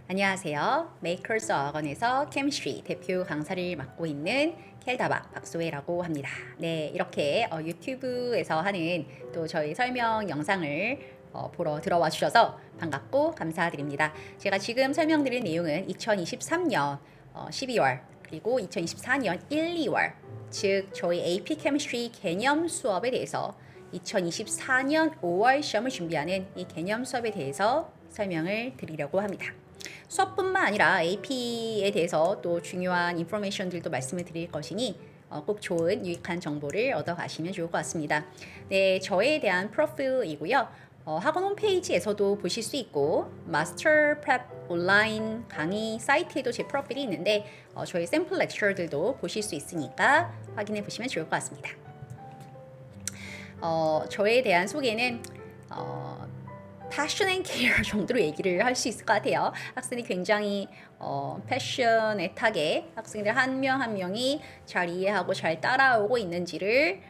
안녕하세요. 메이커스 어학원에서 케미스트리 대표 강사를 맡고 있는 켈다바 박소혜라고 합니다. 네, 이렇게 유튜브에서 하는 또 저희 설명 영상을 보러 들어와 주셔서 반갑고 감사드립니다. 제가 지금 설명드릴 내용은 2023년 12월 그리고 2024년 1, 2월 즉 저희 AP 케미스트리 개념 수업에 대해서 2024년 5월 시험을 준비하는 이 개념 수업에 대해서 설명을 드리려고 합니다. 수업뿐만 아니라 AP에 대해서 또 중요한 인포메이션들도 말씀을 드릴 것이니 꼭 좋은 유익한 정보를 얻어 가시면 좋을 것 같습니다. 네, 저에 대한 프로필이고요. 학원 홈페이지에서도 보실 수 있고 마스터 프랩 온라인 강의 사이트에도 제 프로필이 있는데 저희 샘플 렉처들도 보실 수 있으니까 확인해 보시면 좋을 것 같습니다. 저에 대한 소개는 패션 앤 케어 정도로 얘기를 할 수 있을 것 같아요. 학생이 굉장히 패셔넷하게 학생들 한 명 한 명이 잘 이해하고 잘 따라오고 있는지를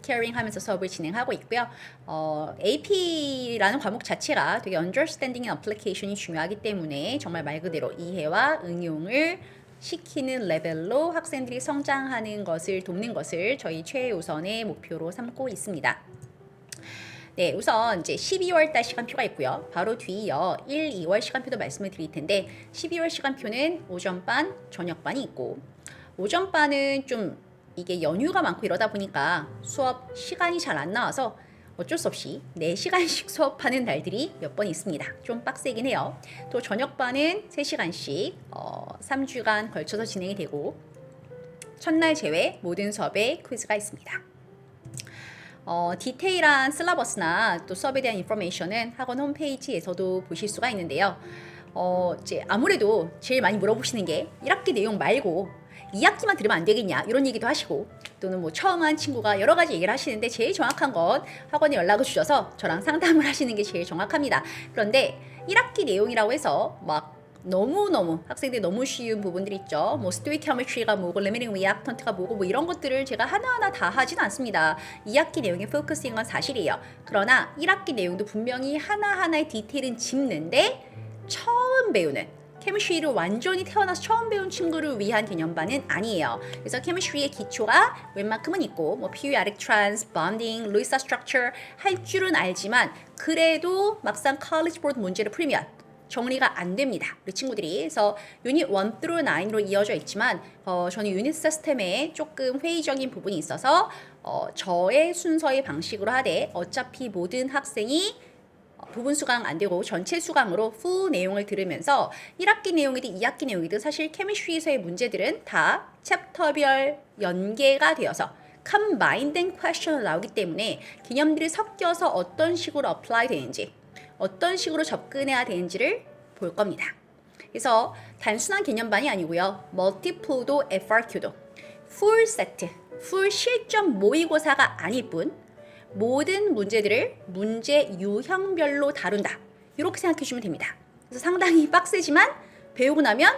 케어링하면서 수업을 진행하고 있고요. AP라는 과목 자체가 되게 Understanding and Application이 중요하기 때문에 정말 말 그대로 이해와 응용을 시키는 레벨로 학생들이 성장하는 것을 돕는 것을 저희 최우선의 목표로 삼고 있습니다. 네, 우선 이제 12월 달 시간표가 있고요. 바로 뒤이어 1, 2월 시간표도 말씀을 드릴 텐데 12월 시간표는 오전반, 저녁반이 있고 오전반은 좀 이게 연휴가 많고 이러다 보니까 수업 시간이 잘 안 나와서 어쩔 수 없이 4시간씩 수업하는 날들이 몇 번 있습니다. 좀 빡세긴 해요. 또 저녁반은 3시간씩 3주간 걸쳐서 진행이 되고 첫날 제외 모든 수업에 퀴즈가 있습니다. 디테일한 슬러버스나 또 수업에 대한 인포메이션은 학원 홈페이지에서도 보실 수가 있는데요. 이제 아무래도 제일 많이 물어보시는 게 1학기 내용 말고 2학기만 들으면 안 되겠냐 이런 얘기도 하시고 또는 뭐 처음 한 친구가 여러 가지 얘기를 하시는데 제일 정확한 건 학원에 연락을 주셔서 저랑 상담을 하시는 게 제일 정확합니다. 그런데 1학기 내용이라고 해서 막 너무너무 학생들이 너무 쉬운 부분들이 있죠. 뭐 스토익 케미스트리가 뭐고 리미팅 리액턴트가 뭐고 뭐 이런 것들을 제가 하나하나 다 하진 않습니다. 2학기 내용에 포커싱한 건 사실이에요. 그러나 1학기 내용도 분명히 하나하나의 디테일은 짚는데 처음 배우는 케미스트리를 완전히 태어나서 처음 배운 친구를 위한 개념반은 아니에요. 그래서 케미스트리의 기초가 웬만큼은 있고 뭐 PU, Electrons, Bonding, Lewis Structure 할 줄은 알지만 그래도 막상 college board 문제를 풀면 정리가 안 됩니다. 우리 친구들이. 그래서 유닛 1 through 9로 이어져 있지만 저는 유닛 시스템에 조금 회의적인 부분이 있어서 저의 순서의 방식으로 하되 어차피 모든 학생이 부분 수강 안 되고 전체 수강으로 후 내용을 들으면서 1학기 내용이든 2학기 내용이든 사실 케미스트리에서의 문제들은 다 챕터별 연계가 되어서 combined question으로 나오기 때문에 개념들이 섞여서 어떤 식으로 apply 되는지 어떤 식으로 접근해야 되는지를 볼 겁니다. 그래서 단순한 개념반이 아니고요. 멀티플도 FRQ도 풀 세트, 풀 실전 모의고사가 아닐 뿐 모든 문제들을 문제 유형별로 다룬다. 이렇게 생각해 주시면 됩니다. 그래서 상당히 빡세지만 배우고 나면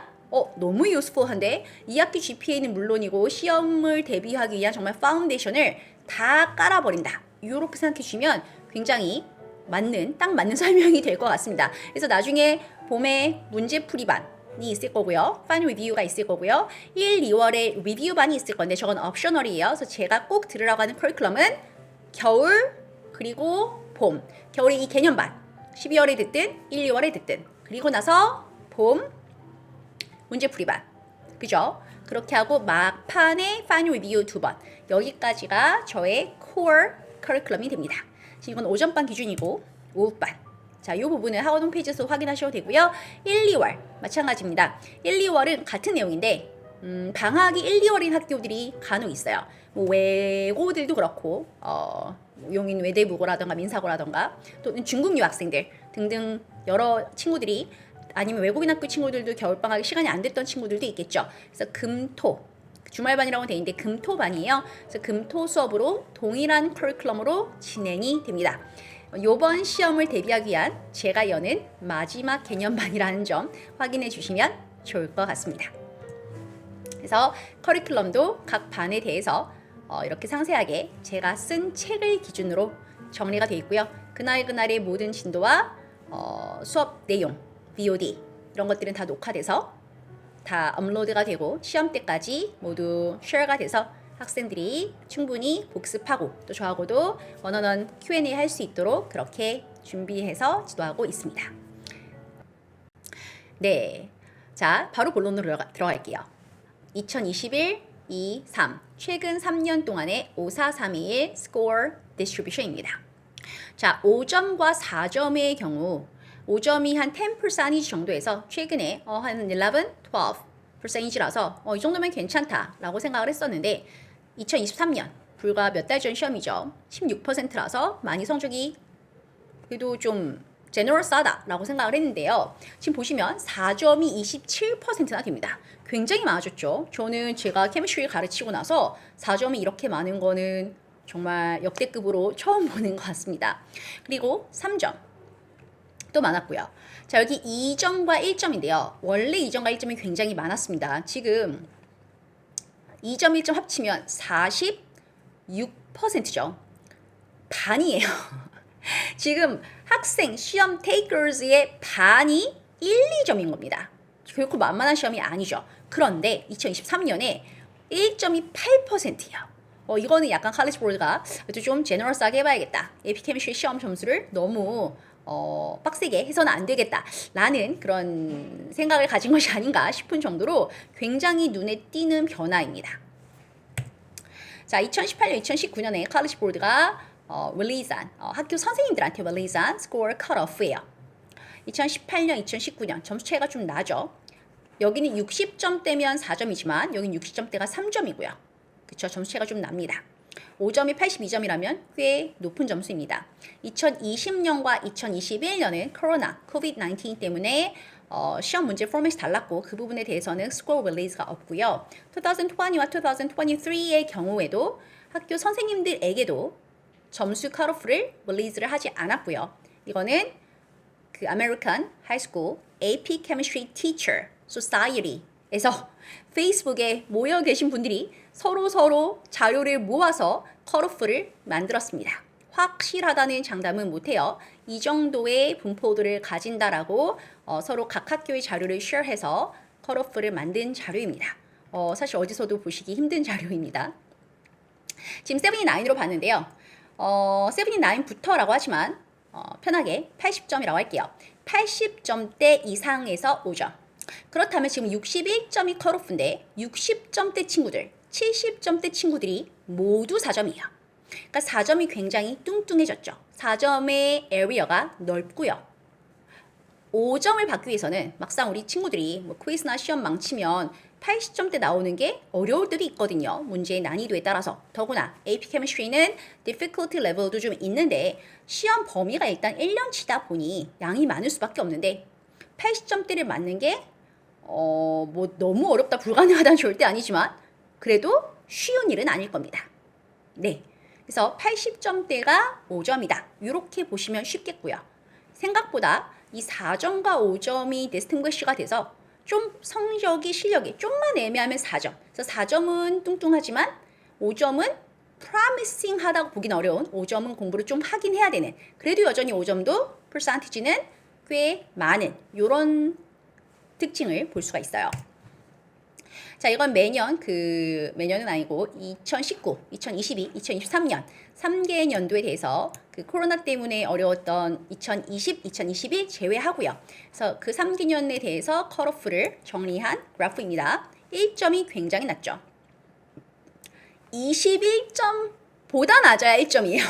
너무 유스풀한데 2학기 GPA는 물론이고 시험을 대비하기 위한 정말 파운데이션을 다 깔아버린다. 이렇게 생각해 주시면 굉장히 딱 맞는 설명이 될 것 같습니다. 그래서 나중에 봄에 문제풀이반이 있을 거고요. 파이널 리뷰가 있을 거고요. 1, 2월에 리뷰반이 있을 건데 저건 옵셔널이에요. 그래서 제가 꼭 들으라고 하는 커리큘럼은 겨울 그리고 봄. 겨울에 이 개념반 12월에 듣든 1, 2월에 듣든 그리고 나서 봄 문제풀이반. 그죠? 그렇게 하고 막판에 파이널 리뷰 2번. 여기까지가 저의 코어 커리큘럼이 됩니다. 이건 오전반 기준이고 오후반. 자, 이 부분은 학원 홈페이지에서 확인하셔도 되고요. 1, 2월 마찬가지입니다. 1, 2월은 같은 내용인데 방학이 1, 2월인 학교들이 간혹 있어요. 뭐 외고들도 그렇고 용인 외대부고라던가 민사고라던가 또는 중국 유학생들 등등 여러 친구들이 아니면 외국인 학교 친구들도 겨울방학에 시간이 안 됐던 친구들도 있겠죠. 그래서 금토 주말반이라고 되어 있는데 금토반이에요. 그래서 금토 수업으로 동일한 커리큘럼으로 진행이 됩니다. 이번 시험을 대비하기 위한 제가 여는 마지막 개념반이라는 점 확인해 주시면 좋을 것 같습니다. 그래서 커리큘럼도 각 반에 대해서 이렇게 상세하게 제가 쓴 책을 기준으로 정리가 되어 있고요. 그날의 모든 진도와 수업 내용, BOD 이런 것들은 다 녹화돼서 다 업로드가 되고 시험 때까지 모두 쉐어가 돼서 학생들이 충분히 복습하고 또 저하고도 원어원 Q&A 할 수 있도록 그렇게 준비해서 지도하고 있습니다. 네, 자 바로 본론으로 들어갈게요. 2021, 2, 3 최근 3년 동안의 5, 4, 3, 2, 1 스코어 디스트리뷰션입니다. 자 5점과 4점의 경우 5점이 한 10% 정도에서 최근에 한 11, 12%라서 이 정도면 괜찮다라고 생각을 했었는데 2023년 불과 몇 달 전 시험이죠. 16%라서 많이 성적이 그래도 좀 제너럴하다라고 생각을 했는데요. 지금 보시면 4점이 27%나 됩니다. 굉장히 많아졌죠. 저는 제가 케미스트리 가르치고 나서 4점이 이렇게 많은 거는 정말 역대급으로 처음 보는 것 같습니다. 그리고 3점 또 많았고요. 자 여기 2점과 1점인데요. 원래 2점과 1점이 굉장히 많았습니다. 지금 2점 1점 합치면 46%죠. 반이에요. 지금 학생 시험 테이커즈의 반이 1, 2점인 겁니다. 결코 만만한 시험이 아니죠. 그런데 2023년에 1점이 8%예요. 이거는 약간 칼리지 보드가 좀 제너럴하게 해봐야겠다. AP 케미스트리 시험 점수를 너무 빡세게 해서는 안 되겠다라는 그런 생각을 가진 것이 아닌가 싶은 정도로 굉장히 눈에 띄는 변화입니다. 자, 2018년, 2019년에 칼리지 보드가 릴리즈한 학교 선생님들한테 릴리즈한 스코어 컷오프예요. 2018년, 2019년 점수 차이가 좀 나죠. 여기는 60점대면 4점이지만 여기는 60점대가 3점이고요. 그쵸? 점수 차이가 좀 납니다. 5점이 82점이라면 꽤 높은 점수입니다. 2020년과 2021년은 코로나, COVID-19 때문에 시험 문제 포맷이 달랐고 그 부분에 대해서는 스코어 릴리즈가 없고요. 2020와 2023의 경우에도 학교 선생님들에게도 점수 컷오프를 릴리즈를 하지 않았고요. 이거는 그 American High School AP Chemistry Teacher Society에서 페이스북에 모여 계신 분들이 서로 자료를 모아서 컷오프를 만들었습니다. 확실하다는 장담은 못해요. 이 정도의 분포들을 가진다라고 서로 각 학교의 자료를 쉐어해서 컷오프를 만든 자료입니다. 사실 어디서도 보시기 힘든 자료입니다. 지금 79로 봤는데요. 79부터라고 하지만 편하게 80점이라고 할게요. 80점대 이상에서 5점. 그렇다면 지금 61점이 컷오프인데 60점대 친구들, 70점대 친구들이 모두 4점이에요. 그러니까 4점이 굉장히 뚱뚱해졌죠. 4점의 에리어가 넓고요. 5점을 받기 위해서는 막상 우리 친구들이 퀴즈나 시험 망치면 80점대 나오는 게 어려울 때도 있거든요. 문제의 난이도에 따라서. 더구나 AP Chemistry는 difficulty level도 좀 있는데 시험 범위가 일단 1년치다 보니 양이 많을 수밖에 없는데 80점대를 맞는 게 너무 어렵다 불가능하다는 절대 아니지만 그래도 쉬운 일은 아닐 겁니다. 네, 그래서 80점대가 5점이다. 이렇게 보시면 쉽겠고요. 생각보다 이 4점과 5점이 디스팅귀시가 돼서 좀 성적이 실력이 좀만 애매하면 4점. 그래서 4점은 뚱뚱하지만 5점은 promising하다고 보긴 어려운 5점은 공부를 좀 하긴 해야 되는 그래도 여전히 5점도 percentage는 꽤 많은 이런 특징을 볼 수가 있어요. 자, 이건 매년은 아니고 2019, 2022, 2023년 3개 연도에 대해서 그 코로나 때문에 어려웠던 2020, 2021 제외하고요. 그래서 그 3개년에 대해서 컷오프를 정리한 그래프입니다. 1점이 굉장히 낮죠. 21점보다 낮아야 1점이에요.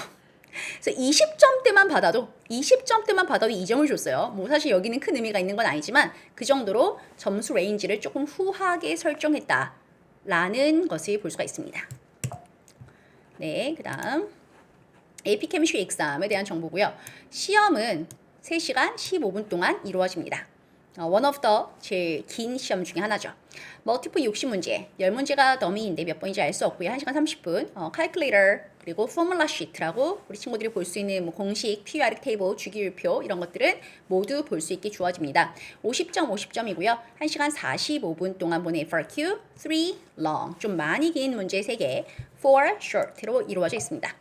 그래서 20점대만 받아도 2점을 줬어요. 사실 여기는 큰 의미가 있는 건 아니지만 그 정도로 점수 레인지를 조금 후하게 설정했다라는 것을 볼 수가 있습니다. 네, 그다음 AP Chemistry exam에 대한 정보고요. 시험은 3시간 15분 동안 이루어집니다. one of the 제일 긴 시험 중에 하나죠. 멀티플 60문제, 10문제가 더미인데 몇 번인지 알 수 없고요. 1시간 30분, calculator, 그리고 포뮬라 시트라고 우리 친구들이 볼 수 있는 공식, periodic table, 주기율표 이런 것들은 모두 볼 수 있게 주어집니다. 50점이고요. 1시간 45분 동안 보는 FRQ, 3 long, 좀 많이 긴 문제 3개, 4 short로 이루어져 있습니다.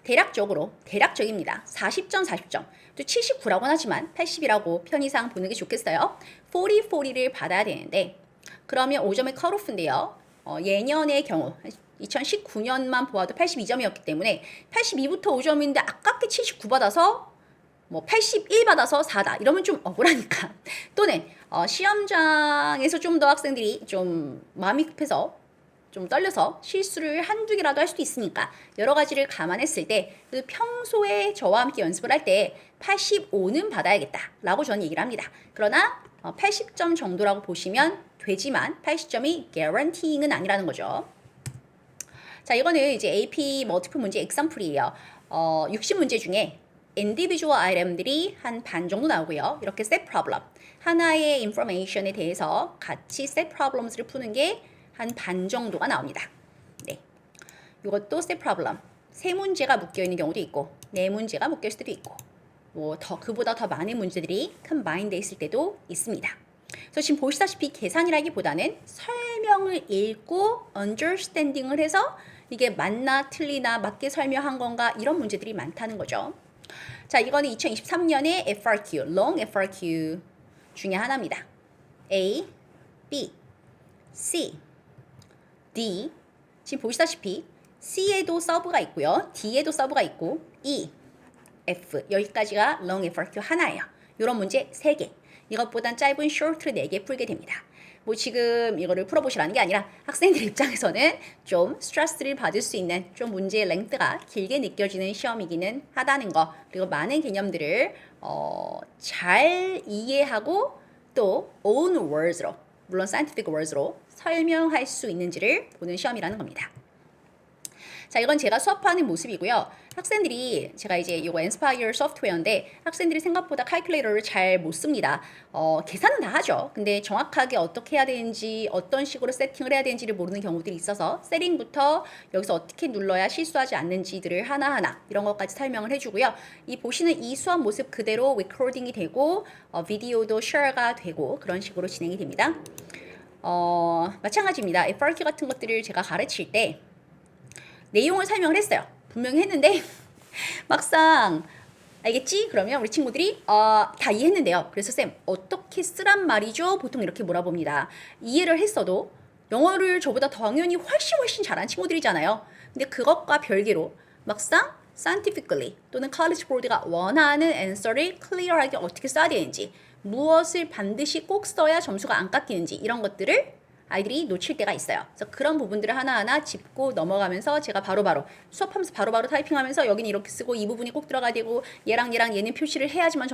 대략적입니다. 40점, 40점. 또 79라고는 하지만 80이라고 편의상 보는 게 좋겠어요. 40를 받아야 되는데 그러면 5점의 컷오프인데요. 예년의 경우 2019년만 보아도 82점이었기 때문에 82부터 5점인데 아깝게 79 받아서 뭐 81 받아서 4다 이러면 좀 억울하니까 또는 시험장에서 좀 더 학생들이 좀 마음이 급해서 좀 떨려서 실수를 한두 개라도 할 수도 있으니까 여러 가지를 감안했을 때 평소에 저와 함께 연습을 할 때 85는 받아야겠다라고 저는 얘기를 합니다. 그러나 80점 정도라고 보시면 되지만 80점이 guaranteeing은 아니라는 거죠. 자, 이거는 이제 AP 멀티플 문제 example이에요. 60문제 중에 individual item들이 한 반 정도 나오고요. 이렇게 set problem, 하나의 information에 대해서 같이 set problems를 푸는 게 한 반 정도가 나옵니다. 네, 이것도 set problem, 세 문제가 묶여 있는 경우도 있고 네 문제가 묶여 있을 때도 있고 뭐 그보다 더 많은 문제들이 combine 돼 있을 때도 있습니다. 그래서 지금 보시다시피 계산이라기보다는 설명을 읽고 understanding을 해서 이게 맞나 틀리나 맞게 설명한 건가 이런 문제들이 많다는 거죠. 자, 이거는 2023년의 FRQ, Long FRQ 중에 하나입니다. A, B, C, D. 지금 보시다시피 C에도 서브가 있고요. D에도 서브가 있고 E, F. 여기까지가 Long FRQ 하나예요. 이런 문제 3개. 이것보단 짧은 short를 4개 풀게 됩니다. 뭐 지금 이거를 풀어보시라는 게 아니라 학생들 입장에서는 좀 스트레스를 받을 수 있는 좀 문제의 랭크가 길게 느껴지는 시험이기는 하다는 거, 그리고 많은 개념들을 잘 이해하고 또 own words로, 물론 scientific words로 설명할 수 있는지를 보는 시험이라는 겁니다. 자, 이건 제가 수업하는 모습이고요. 학생들이 제가 이제 이거 엔스파이어 소프트웨어인데 학생들이 생각보다 칼큘레이터를 잘 못 씁니다. 계산은 다 하죠. 근데 정확하게 어떻게 해야 되는지 어떤 식으로 세팅을 해야 되는지를 모르는 경우들이 있어서 세팅부터 여기서 어떻게 눌러야 실수하지 않는지들을 하나하나 이런 것까지 설명을 해주고요. 이 보시는 이 수업 모습 그대로 레코딩이 되고 비디오도 쉐어가 되고 그런 식으로 진행이 됩니다. 마찬가지입니다. FRQ 같은 것들을 제가 가르칠 때 내용을 설명을 했어요. 분명히 했는데 막상 알겠지? 그러면 우리 친구들이 다 이해했는데요. 그래서 쌤 어떻게 쓰란 말이죠? 보통 이렇게 물어봅니다. 이해를 했어도 영어를 저보다 당연히 훨씬 잘하는 친구들이잖아요. 근데 그것과 별개로 막상 scientifically 또는 college board가 원하는 answer를 clear하게 어떻게 써야 되는지, 무엇을 반드시 꼭 써야 점수가 안 깎이는지 이런 것들을 아이들이 놓칠 때가 있어요. 그래서 그런 부분들을 하나하나 짚고 넘어가면서 제가 바로바로 수업하면서 바로바로 타이핑하면서 여기는 이렇게 쓰고 이 부분이 꼭 들어가야 되고 얘랑 얘는 표시를 해야지만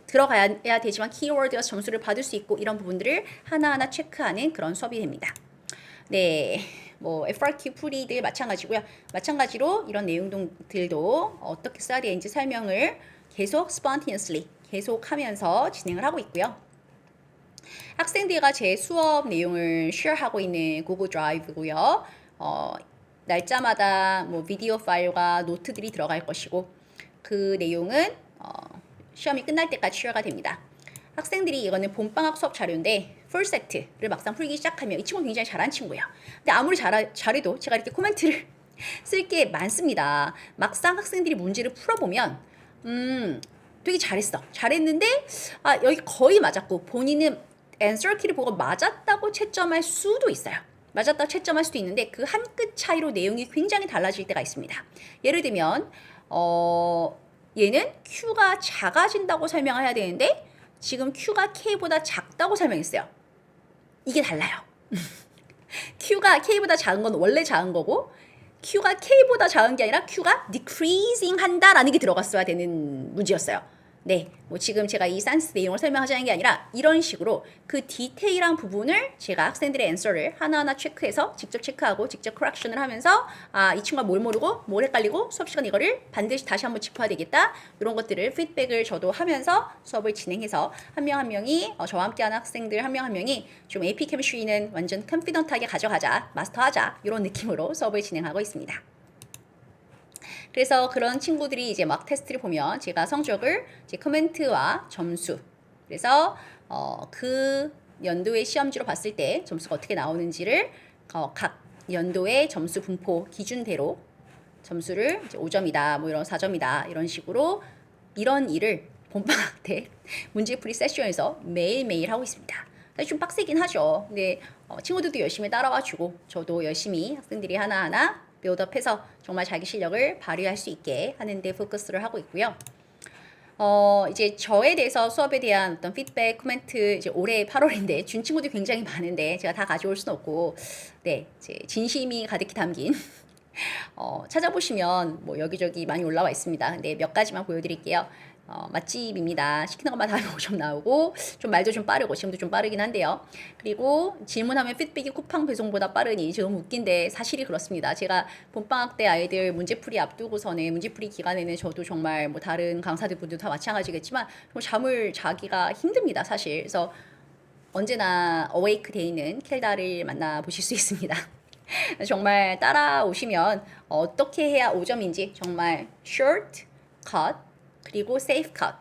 들어가야 되지만 키워드가 점수를 받을 수 있고 이런 부분들을 하나하나 체크하는 그런 수업이 됩니다. 네, 뭐 FRQ 풀이들 마찬가지고요. 마찬가지로 이런 내용들도 어떻게 써야 되는지 설명을 계속 spontaneously 계속하면서 진행을 하고 있고요. 학생들과 제 수업 내용을 쉐어하고 있는 구글 드라이브고요. 날짜마다 뭐 비디오 파일과 노트들이 들어갈 것이고 그 내용은 시험이 끝날 때까지 쉐어가 됩니다. 학생들이 이거는 봄방학 수업 자료인데 풀 세트를 막상 풀기 시작하면 이 친구 굉장히 잘한 친구예요. 근데 아무리 잘해도 제가 이렇게 코멘트를 쓸 게 많습니다. 막상 학생들이 문제를 풀어보면 되게 잘했는데 여기 거의 맞았고 본인은 answer 키를 보고 맞았다고 채점할 수도 있어요. 맞았다고 채점할 수도 있는데 그 한 끗 차이로 내용이 굉장히 달라질 때가 있습니다. 예를 들면 얘는 Q가 작아진다고 설명을 해야 되는데 지금 Q가 K보다 작다고 설명했어요. 이게 달라요. Q가 K보다 작은 건 원래 작은 거고 Q가 K보다 작은 게 아니라 Q가 decreasing 한다라는 게 들어갔어야 되는 문제였어요. 네, 뭐 지금 제가 이 산스 내용을 설명하자는 게 아니라 이런 식으로 그 디테일한 부분을 제가 학생들의 앤서를 하나하나 체크해서 직접 체크하고 직접 커렉션을 하면서 이 친구가 뭘 모르고 뭘 헷갈리고 수업 시간 이거를 반드시 다시 한번 짚어야 되겠다 이런 것들을 피드백을 저도 하면서 수업을 진행해서 한 명 한 명이 저와 함께하는 학생들 한 명 한 명이 좀 AP 케미스트리는 완전 컨피던트하게 가져가자 마스터하자 이런 느낌으로 수업을 진행하고 있습니다. 그래서 그런 친구들이 이제 막 테스트를 보면 제가 성적을 이제 코멘트와 점수 그래서 그 연도의 시험지로 봤을 때 점수가 어떻게 나오는지를 각 연도의 점수 분포 기준대로 점수를 이제 5점이다, 뭐 이런 4점이다 이런 식으로 이런 일을 본방학 때 문제풀이 세션에서 매일매일 하고 있습니다. 사실 좀 빡세긴 하죠. 근데 친구들도 열심히 따라와 주고 저도 열심히 학생들이 하나하나 빌드업해서 정말 자기 실력을 발휘할 수 있게 하는 데 포커스를 하고 있고요. 이제 저에 대해서 수업에 대한 어떤 피드백, 코멘트, 이제 올해 8월인데 준 친구들이 굉장히 많은데 제가 다 가져올 수는 없고, 네, 이제 진심이 가득히 담긴 찾아보시면 뭐 여기저기 많이 올라와 있습니다. 근데 몇 가지만 보여드릴게요. 맛집입니다. 시키는 것마다 하면 5점 나오고 좀 말도 좀 빠르고 지금도 좀 빠르긴 한데요. 그리고 질문하면 피드백이 쿠팡 배송보다 빠르니 너무 웃긴데 사실이 그렇습니다. 제가 본방학 때 아이들 문제풀이 앞두고서는 문제풀이 기간에는 저도 정말 뭐 다른 강사들 분들도 다 마찬가지겠지만 잠을 자기가 힘듭니다. 사실. 그래서 언제나 어웨이크 돼 있는 켈다를 만나보실 수 있습니다. 정말 따라오시면 어떻게 해야 5점인지 정말 short, cut, 그리고 safe cut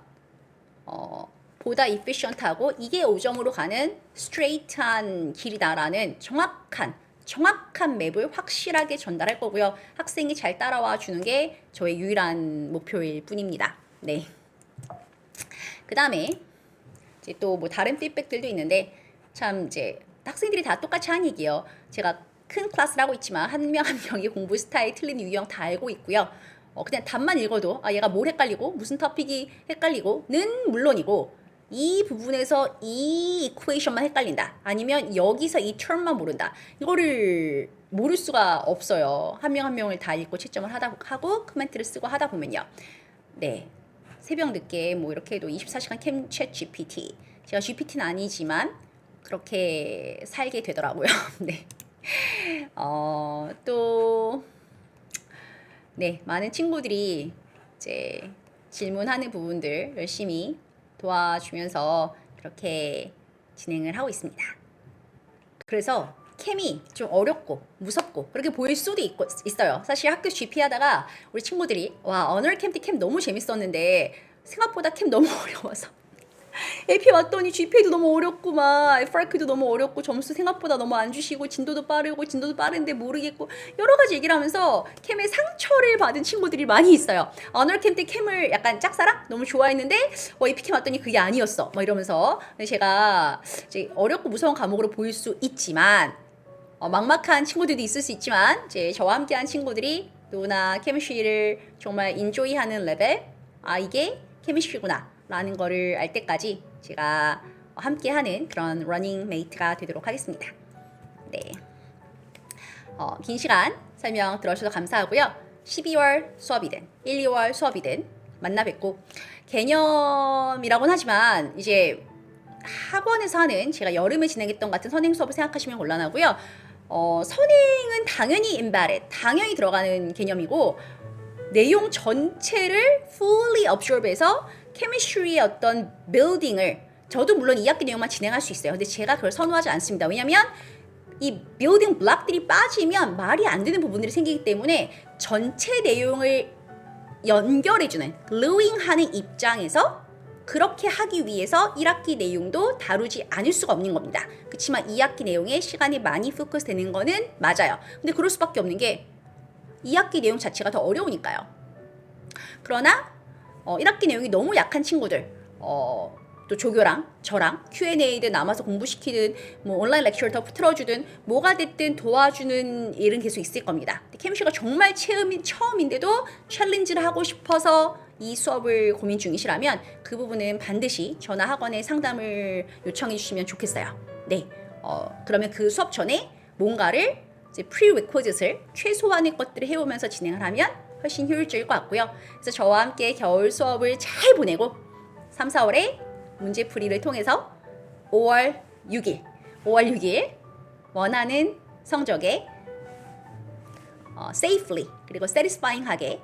보다 efficient하고 이게 5점으로 가는 straight한 길이다라는 정확한 맵을 확실하게 전달할 거고요. 학생이 잘 따라와 주는 게 저의 유일한 목표일 뿐입니다. 네. 그 다음에 이제 또 뭐 다른 피드백들도 있는데 참 이제 학생들이 다 똑같이 하는 얘기예요. 제가 큰 클래스를 하고 있지만 한 명 한 명이 공부 스타일 틀린 유형 다 알고 있고요. 그냥 답만 읽어도 얘가 뭘 헷갈리고 무슨 토픽이 헷갈리고는 물론이고 이 부분에서 이 이퀘이션만 헷갈린다. 아니면 여기서 이 term만 모른다. 이거를 모를 수가 없어요. 한 명 한 명을 다 읽고 채점을 하고 코멘트를 쓰고 하다 보면요. 네. 새벽 늦게 뭐 이렇게 해도 24시간 캠 챗 GPT. 제가 GPT는 아니지만 그렇게 살게 되더라고요. 네. 또 네, 많은 친구들이 이제 질문하는 부분들 열심히 도와주면서 이렇게 진행을 하고 있습니다. 그래서 캠이 좀 어렵고 무섭고 그렇게 보일 수도 있어요. 사실 학교 GP 하다가 우리 친구들이 와, 언어 캠 때 캠 너무 재밌었는데 생각보다 캠 너무 어려워서 AP 왔더니 GPA도 너무 어렵구만, FRQ도 너무 어렵고 점수 생각보다 너무 안 주시고 진도도 빠른데 모르겠고 여러 가지 얘기를 하면서 캠의 상처를 받은 친구들이 많이 있어요. 언어 캠 때 캠을 약간 짝사랑? 너무 좋아했는데 AP 캠 왔더니 그게 아니었어 막 이러면서. 제가 이제 어렵고 무서운 과목으로 보일 수 있지만 막막한 친구들도 있을 수 있지만 이제 저와 함께한 친구들이 누구나 케미스트리를 정말 인조이하는 레벨, 이게 케미스트리구나 라는 거를 알 때까지 제가 함께하는 그런 러닝 메이트가 되도록 하겠습니다. 네. 긴 시간 설명 들어주셔서 감사하고요. 12월 수업이든 1, 2월 수업이든 만나 뵙고, 개념이라고는 하지만 이제 학원에서 하는 제가 여름에 진행했던 같은 선행 수업을 생각하시면 곤란하고요. 선행은 당연히 embedded, 당연히 들어가는 개념이고 내용 전체를 fully absorb해서 케미스트리의 어떤 빌딩을, 저도 물론 2학기 내용만 진행할 수 있어요. 근데 제가 그걸 선호하지 않습니다. 왜냐면 이 빌딩 블록들이 빠지면 말이 안 되는 부분들이 생기기 때문에 전체 내용을 연결해주는, gluing하는 입장에서 그렇게 하기 위해서 1학기 내용도 다루지 않을 수가 없는 겁니다. 그렇지만 2학기 내용에 시간이 많이 포커스 되는 거는 맞아요. 근데 그럴 수밖에 없는 게 2학기 내용 자체가 더 어려우니까요. 그러나 1학기 내용이 너무 약한 친구들, 또 조교랑 저랑 Q&A든 남아서 공부시키든 뭐 온라인 렉처를 더 틀어주든 뭐가 됐든 도와주는 일은 계속 있을 겁니다. 케미스트리가 정말 처음인데도 챌린지를 하고 싶어서 이 수업을 고민 중이시라면 그 부분은 반드시 전화 학원에 상담을 요청해 주시면 좋겠어요. 네, 그러면 그 수업 전에 뭔가를 이제 prerequisite을 최소한의 것들을 해오면서 진행을 하면 훨씬 효율적일 것 같고요. 그래서 저와 함께 겨울 수업을 잘 보내고 3, 4월에 문제풀이를 통해서 5월 6일 원하는 성적에 safely 그리고 satisfying하게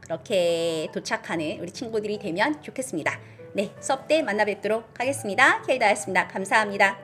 그렇게 도착하는 우리 친구들이 되면 좋겠습니다. 네, 수업 때 만나 뵙도록 하겠습니다. 케이다였습니다. 감사합니다.